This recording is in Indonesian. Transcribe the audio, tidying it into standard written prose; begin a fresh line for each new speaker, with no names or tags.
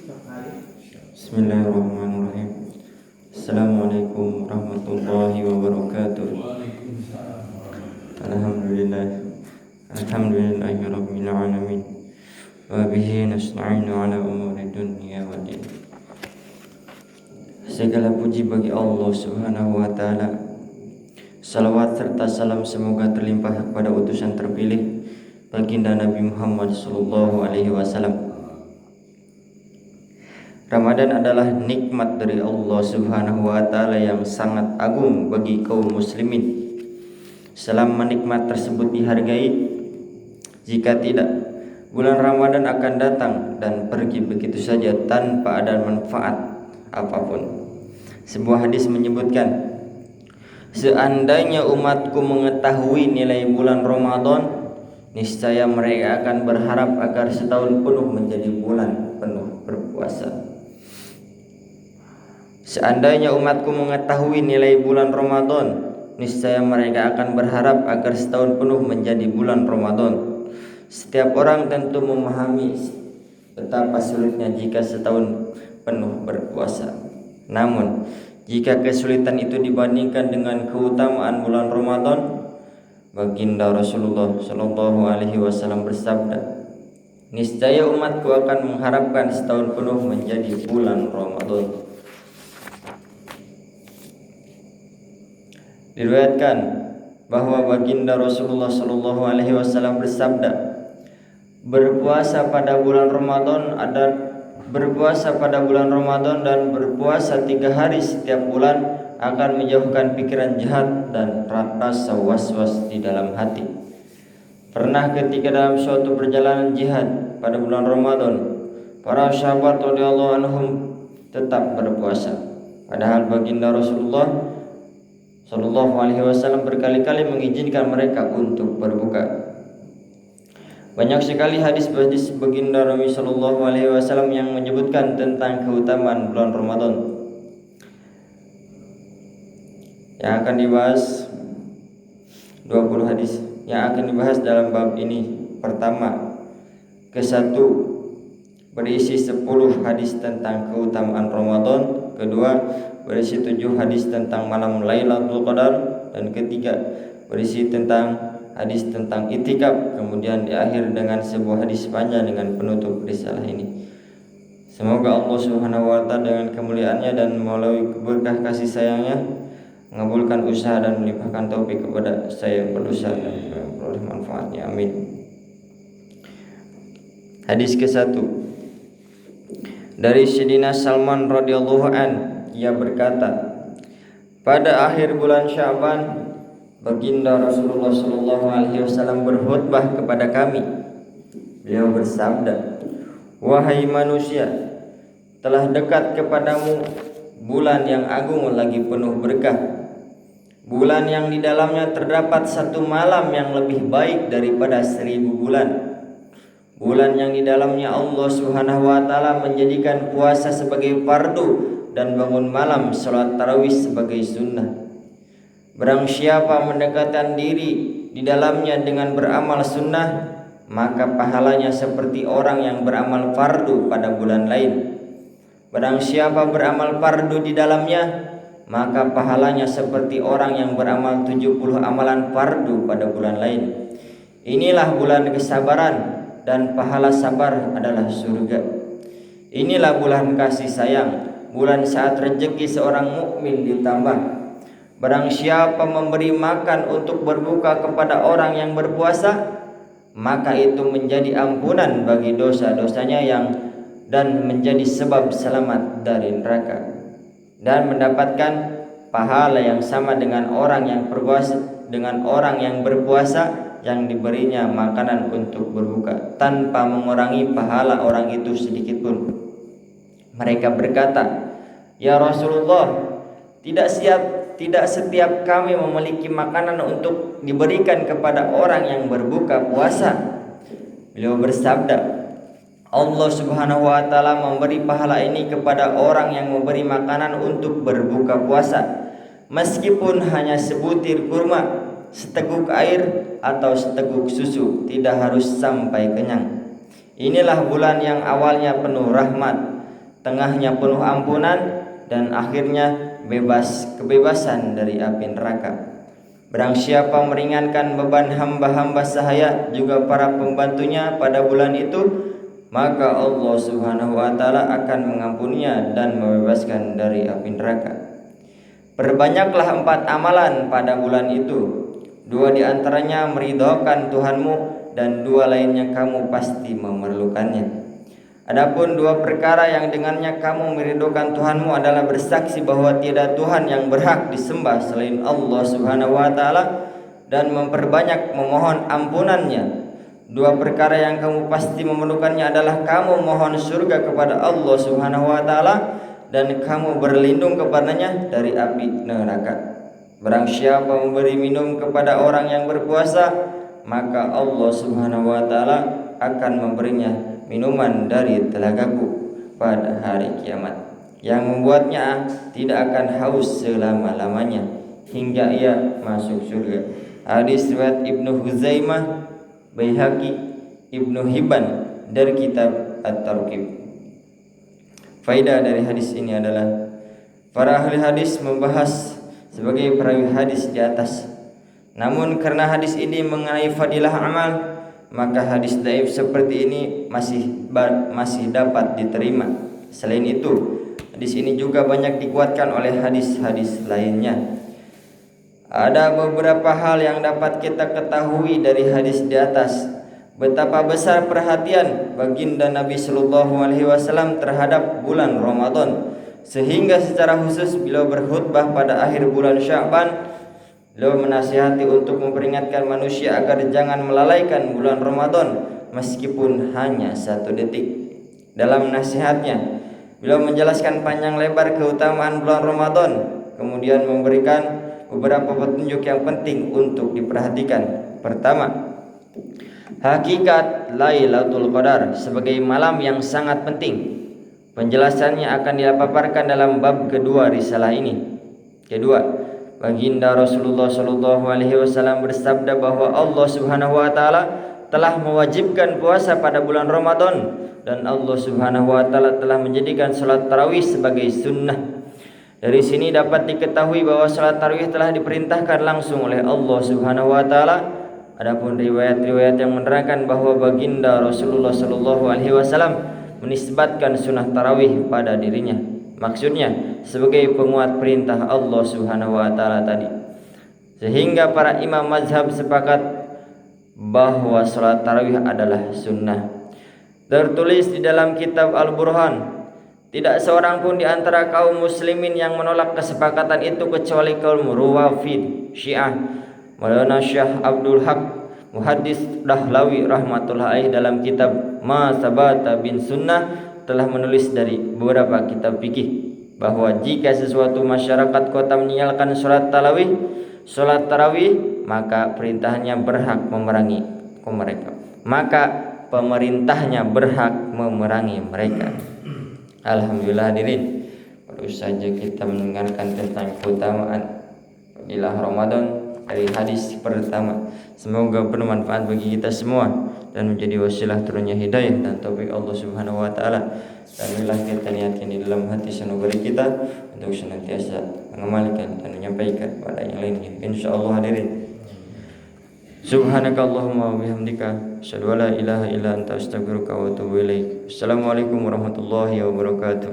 Bismillahirrahmanirrahim. Assalamualaikum warahmatullahi wabarakatuh. Alhamdulillahirabbil alamin. Wa bihi nasta'inu ala umuri dunya waddin. Segala puji bagi Allah Subhanahu wa taala. Salawat serta salam semoga terlimpah kepada utusan terpilih baginda Nabi Muhammad sallallahu alaihi wasallam. Ramadan adalah nikmat dari Allah Subhanahu wa taala yang sangat agung bagi kaum muslimin. Selama nikmat tersebut dihargai, jika tidak, bulan Ramadan akan datang dan pergi begitu saja tanpa ada manfaat apapun. Sebuah hadis menyebutkan, seandainya umatku mengetahui nilai bulan Ramadan, niscaya mereka akan berharap agar setahun penuh menjadi bulan penuh berpuasa. Seandainya umatku mengetahui nilai bulan Ramadan, niscaya mereka akan berharap agar setahun penuh menjadi bulan Ramadan. Setiap orang tentu memahami betapa sulitnya jika setahun penuh berpuasa. Namun, jika kesulitan itu dibandingkan dengan keutamaan bulan Ramadan, baginda Rasulullah Shallallahu Alaihi Wasallam bersabda, niscaya umatku akan mengharapkan setahun penuh menjadi bulan Ramadan. Diriwayatkan bahwa baginda Rasulullah Shallallahu Alaihi Wasallam bersabda, berpuasa pada bulan Ramadan dan berpuasa 3 hari setiap bulan akan menjauhkan pikiran jahat dan rasa was-was di dalam hati. Pernah ketika dalam suatu perjalanan jihad pada bulan Ramadan, para sahabat radhiyallahu anhum tetap berpuasa, padahal baginda Rasulullah Sallallahu Alaihi Wasallam berkali-kali mengizinkan mereka untuk berbuka. Banyak sekali hadis-hadis baginda Nabi Sallallahu Alaihi Wasallam yang menyebutkan tentang keutamaan bulan Ramadan. Yang akan dibahas 20 hadis yang akan dibahas dalam bab ini. Pertama, ke-1 berisi 10 hadis tentang keutamaan Ramadan. Kedua, berisi 7 hadis tentang malam Lailatul Qadar, dan ketiga berisi tentang hadis tentang itikaf. Kemudian diakhir dengan sebuah hadis panjang dengan penutup risalah ini. Semoga Allah Subhanahu wa taala dengan kemuliaannya dan melalui berkah kasih sayangnya mengabulkan usaha dan melimpahkan taufik kepada saya yang berdosa dan memperoleh manfaatnya. Amin. Hadis ke-1 dari Sayyidina Salman radhiyallahu an, ia berkata, pada akhir bulan Sya'ban, baginda Rasulullah Shallallahu Alaihi Wasallam berkhutbah kepada kami. Beliau bersabda, wahai manusia, telah dekat kepadamu bulan yang agung lagi penuh berkah, bulan yang di dalamnya terdapat 1 malam yang lebih baik daripada 1000 bulan, bulan yang di dalamnya Allah Subhanahu wa taala menjadikan puasa sebagai fardu dan bangun malam salat tarawih sebagai sunnah. Barang siapa mendekatkan diri di dalamnya dengan beramal sunnah, maka pahalanya seperti orang yang beramal fardu pada bulan lain. Barang siapa beramal fardu di dalamnya, maka pahalanya seperti orang yang beramal 70 amalan fardu pada bulan lain. Inilah bulan kesabaran, dan pahala sabar adalah surga. Inilah bulan kasih sayang, bulan saat rezeki seorang mukmin ditambah. Barang siapa memberi makan untuk berbuka kepada orang yang berpuasa, maka itu menjadi ampunan bagi dosa-dosanya dan menjadi sebab selamat dari neraka, dan mendapatkan pahala yang sama dengan orang yang berpuasa yang diberinya makanan untuk berbuka tanpa mengurangi pahala orang itu sedikit pun. Mereka berkata, ya Rasulullah, tidak setiap kami memiliki makanan untuk diberikan kepada orang yang berbuka puasa. Beliau bersabda, Allah Subhanahu wa taala memberi pahala ini kepada orang yang memberi makanan untuk berbuka puasa, meskipun hanya sebutir kurma, seteguk air, atau seteguk susu, tidak harus sampai kenyang. Inilah bulan yang awalnya penuh rahmat, tengahnya penuh ampunan, dan akhirnya kebebasan dari api neraka. Barang siapa meringankan beban hamba-hamba sahaya juga para pembantunya pada bulan itu, maka Allah Subhanahu wa taala akan mengampuninya dan membebaskan dari api neraka. Perbanyaklah 4 amalan pada bulan itu. 2 di antaranya meridhokan Tuhanmu, dan 2 lainnya kamu pasti memerlukannya. Adapun 2 perkara yang dengannya kamu meridhokan Tuhanmu adalah bersaksi bahwa tiada Tuhan yang berhak disembah selain Allah Subhanahu wa taala, dan memperbanyak memohon ampunannya. 2 perkara yang kamu pasti memerlukannya adalah kamu mohon surga kepada Allah Subhanahu wa taala, dan kamu berlindung kepadanya dari api neraka. Barang siapa memberi minum kepada orang yang berpuasa, maka Allah Subhanahu wa taala akan memberinya minuman dari telagaku pada hari kiamat, yang membuatnya tidak akan haus selama-lamanya hingga ia masuk surga. Hadis riwayat Ibnu Huzaimah, Baihaqi, Ibnu Hibban dari kitab At-Targhib. Faedah dari hadis ini adalah para ahli hadis membahas sebagai perawi hadis di atas. Namun karena hadis ini mengenai fadilah amal, maka hadis dhaif seperti ini masih dapat diterima. Selain itu, hadis ini juga banyak dikuatkan oleh hadis-hadis lainnya. Ada beberapa hal yang dapat kita ketahui dari hadis di atas. Betapa besar perhatian baginda Nabi Sallallahu Alaihi Wasallam terhadap bulan Ramadan, sehingga secara khusus beliau berkhutbah pada akhir bulan Sya'ban. Beliau menasihati untuk memperingatkan manusia agar jangan melalaikan bulan Ramadan meskipun hanya 1 detik. Dalam nasihatnya, beliau menjelaskan panjang lebar keutamaan bulan Ramadan, kemudian memberikan beberapa petunjuk yang penting untuk diperhatikan. Pertama, hakikat Lailatul Qadar sebagai malam yang sangat penting. Penjelasannya akan dipaparkan dalam bab kedua risalah ini. Kedua, baginda Rasulullah Shallallahu Alaihi Wasallam bersabda bahwa Allah Subhanahu Wa Taala telah mewajibkan puasa pada bulan Ramadan, dan Allah Subhanahu Wa Taala telah menjadikan salat tarawih sebagai sunnah. Dari sini dapat diketahui bahwa salat tarawih telah diperintahkan langsung oleh Allah Subhanahu Wa Taala. Adapun riwayat-riwayat yang menerangkan bahwa baginda Rasulullah Shallallahu Alaihi Wasallam menisbatkan sunnah tarawih pada dirinya, maksudnya sebagai penguat perintah Allah Subhanahu wa taala tadi. Sehingga para imam mazhab sepakat bahwa salat tarawih adalah sunnah. Tertulis di dalam kitab Al-Burhan, tidak seorang pun di antara kaum muslimin yang menolak kesepakatan itu kecuali kaum Rawafid Syiah. Maulana Syekh Abdul Haq Muhaddis Dahlawi rahmatullah alaih dalam kitab Ma Sabata bin Sunnah telah menulis dari beberapa kitab fikih bahwa jika sesuatu masyarakat kota meninggalkan sholat tarawih, maka perintahnya berhak memerangi mereka. Maka pemerintahnya berhak memerangi mereka. Alhamdulillah hadirin, baru saja kita mendengarkan tentang keutamaan fadilah Ramadan dari hadis pertama. Semoga bermanfaat bagi kita semua dan menjadi wasilah turunnya hidayah dan taufik Allah Subhanahu wa taala. Dan bila kita niatkan di dalam hati sanubari kita untuk senantiasa mengamalkan dan menyampaikan pada yang lainnya, insyaallah hadirin. Subhanakallahumma wa bihamdika asyhadu an la ilaha illa anta astaghfiruka wa atubu ilaik. Assalamualaikum warahmatullahi wabarakatuh.